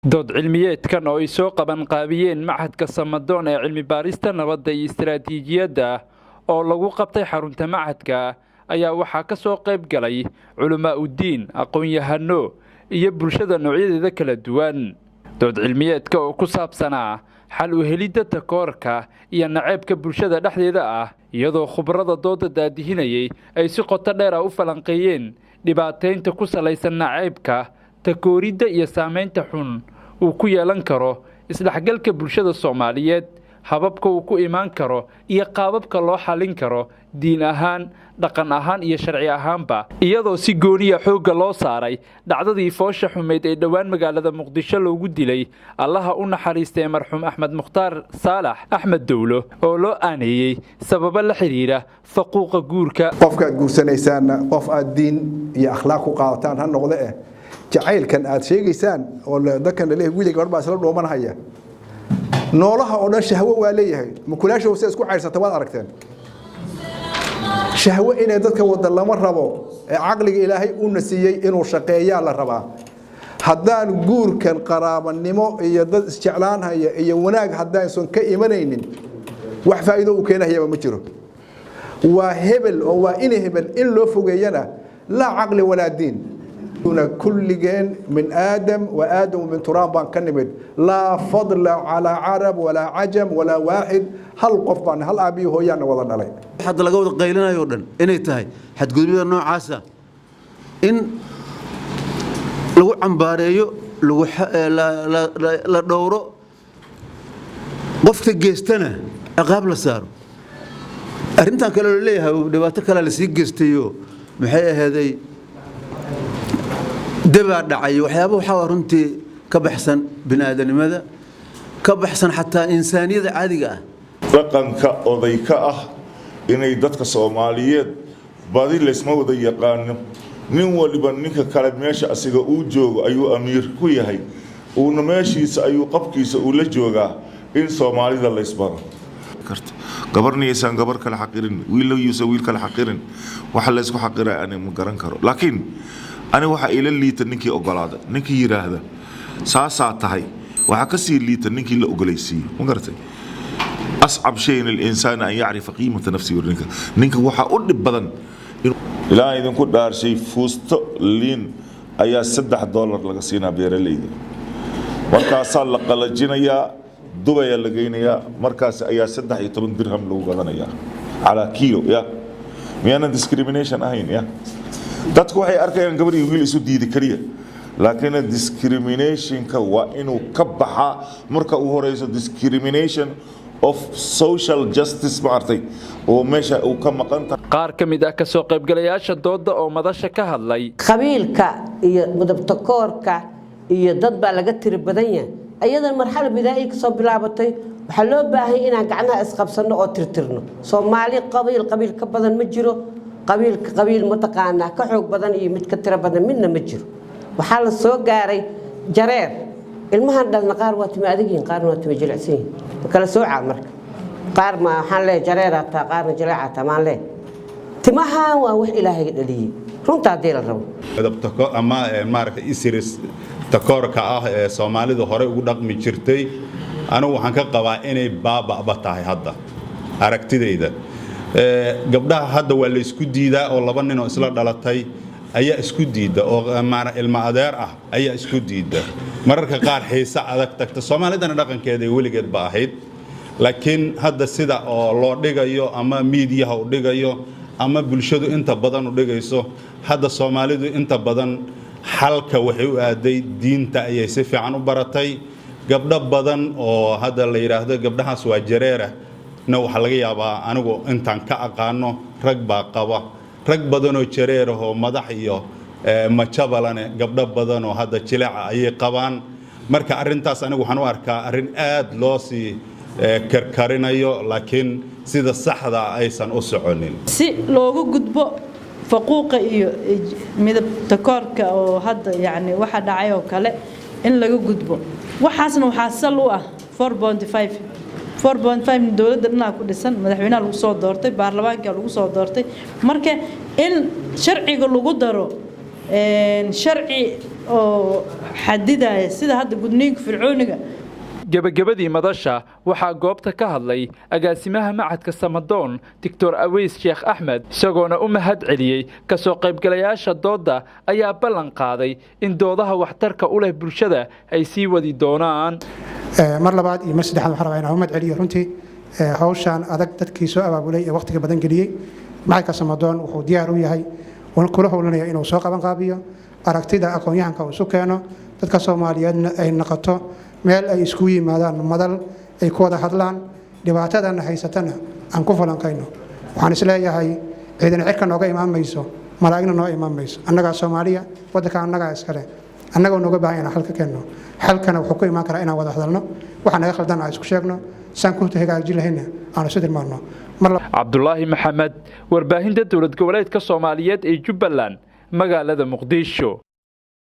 dood cilmiyeedkan oo ay soo qaban qaabiyeen Machadka Samadoon ee cilmi baarista nabadda iyo istiraatiijiyadda oo lagu qabtay xarunta machadka ayaa waxaa ka soo qayb galay culamaa u diin, aqoon-yahano iyo bulshada noocyadeeda kala duwan. dood cilmiyeedka oo ku saabsanaa xal u helidda takoorka iyo naceebka bulshada dhexdeeda ah, iyadoo khubarada dooda daadihinayay ay si qoto dheer u falanqeeyeen dhibaataynta ku salaysan naceebka, takooridda iyo saameynta xun uu ku yeelan karo isdhexgalka bulshada Soomaaliyeed, hababka uu ku imaan karo iyo qaababka loo xalin karo diin ahaan, dhaqan ahaan iyo sharci ahaanba, iyadoo si gooniya xoogga loo saaray dhacdadii foosha xumeyd ee dhowaan magaalada Muqdisho loogu dilay Allaha u naxariistay marxuum Axmed Mukhtaar Saalax Axmed Dowlo oo loo aaneeyay sababo la xiriira faquuqa guurka. qofka aad guursanaysaan qof aad diin iyo akhlaaq ku qaadataan ha noqdo jacaylkan aad sheegaysaan oo dadkan leeyahay wiilka gabadh baa isla dhoomanaya noolaha oo dhan shahwo waa leeyahay mukulaasha oo isku cayrsata waad aragteen shahwo inay dadka wada lama rabo ee aqliga Ilaahay uu nasiyay inuu shaqeeyaa la rabaa haddaan guurkan qaraabanimo iyo dad isjeclaan haya iyo wanaag haddaan son ka imanaynin wax faa'iido u keenaya ma jiro waa hebel oo waa in hebel in loo fogeeyana la aqli wala diin كلجين من آدم وآدم من تراب كنمد لا فضل على عرب ولا عجم ولا واحد هل قفان هل أبي هو يعني وضع عليه حد لقوا قيلنا يوردن إني تهي حد قلبي النوع عسى إن لو عمباريو لو لا دورو قفت الجستنا أقابل صاروا أرنتها كلا ليها ودباتك كلا لسيق جستيو محيي هذي دبا دعي وحيابه وحاول runtii ka baxsan bini'aadanimada ka baxsan xataa insaaniyada caadiga ah dhaqanka odayka ah inay dadka Soomaaliyeed badi leesma wada yaqaan nin waliba ninka kale meesha asiga uu joogo ayuu amiir ku yahay uu meeshiisa ayuu qabkiisa uu la joogaa in Soomaalida la isbaro karto gabarniyaysan gabar kale xaqirin wiil kale xaqirin waxa la isku xaqiraa aan ma garan karo laakiin أنا واحد إلى اللي تنكي أقلاده نكي يراهده ساعتها واحد كسي اللي تنكي لا أقليسي مقرتي أصعب شيء الإنسان أن يعرف قيمة نفسه ورنك واحد أقول بدن لا إذا كنت دار شيء فوست لين أيا $6 لقسينا بيرلي مركز لقلا جينيا دبي لقينيا مركز أيا $6 درهم لو قدنا يا على كيلو يا ميانا discrimination أهين يا dadku waxay arkayaan gabar iyo wiil isu diidi kaliya laakiin discrimination ka waa inuu ka baxa marka uu horeyso discrimination of social justice maartay oo meesha uu ka maqan tahay qaar kamid ah ka soo qayb galayaasha dooda oo madasha ka hadlay qabiilka iyo mudabta koorka iyo dad baa laga tiri badan yahay ayadan marxalad bidaayi ka soo bilaabatay waxa loo baahay inaan gacnaha isqabsano oo tirtirno Soomaali qabiil ka badan ma jiro qabiil mataqaana ka xoog badan iyo mid ka tira badan midna ma jiro waxa la soo gaaray jareer ilmahan dhalna qaar waa timi adigiin qaar waa timi jilicsan kala sooca marka qaar ma waxaan leeyahay jareer ta qaarna jilicata ma leeyahay timaha waa wax Ilaahay dhaliyay runta hadii la rabo dabtako ama maarka isiris takoorka ah ee Soomaalidu hore ugu dhaqmi jirtay anigu waxaan ka qabaa inay baaba tahay hadda aragtidayda gabdhaha hadda waa la isku diidaa oo laba nin oo isla dhalatay ayaa isku diida oo maana ilma adeer ah ayaa isku diida mararka qaar xiisa adag tagta Soomaalidana dhaqankeeda ay weligeed ba ahayd laakiin hadda sida oo loo dhigayo ama meediyaha u dhigayo ama bulshadu inta badan u dhigayso hadda Soomaalidu inta badan xalka waxay u aaday diinta ayay si fiican u baratay gabdho badan oo hadda la yiraahdo gabdhahaas waa jareera waxa laga yaabaa anigu intaan ka aqaano rag baa qaba rag badan oo jareer ah oo madax iyo majabalane gabdho badan oo hadda jileeca ay qabaan marka arintaas anigu waxaan u arkaa arin aad loo si karkarinayo laakiin sida saxda aysan u soconin si loogu gudbo faquuqa iyo midab takoorka oo hadda yaani waxa dhacay oo kale in laga gudbo waxaasna waxa sal u ah 4.5 dawladda dhinaca ku dhisan madaxweynaha lagu soo doortay baarlamaanka lagu soo doortay marka in sharciga lagu daro sharci oo xadidaya sida hadda gudniinka fircooniga. gabagabadii madasha waxaa goobta ka hadlay agaasimaha macadka Samadoon Dr. Aweys Sheekh Axmed isagoona u mahad celiyay ka soo qaybgalayaasha dooda ayaa ballan qaaday in doodaha waxtarka u leh bulshada ay sii wadi doonaan. mar labaad iyo mar saddexaad waxaan rabaa inaan u mahad celiyo runtii hawshan adag dadkii soo abaabulay ee waqtiga badan geliyay. macadka Samadoon wuxuu diyaar u yahay kula howlanaya inuu soo qaban qaabiyo aragtida aqoon-yahanka uu isu keeno dadka Soomaaliyeedna ay noqoto meel ay isku yimaadaan madal ay ku wada hadlaan dhibaatadana haysatana aan ku falanqayno. waxaan isleeyahay ciidan cirka nooga imaamayso malaa'igna noo imaamayso annaga Soomaaliya wadanka annaga iskale annaga nooga baahan inaan xal ka keenno xalkana wuxuu ku imaan karaa inaan wada hadalno waxaan naga khaldan aan isku sheegno san ku hagaajin lahayna aan isu dirmaano. Cabdullaahi Maxamed warbaahinta dowlad goboleedka Soomaaliyeed ee Jubbaland magaalada Muqdisho.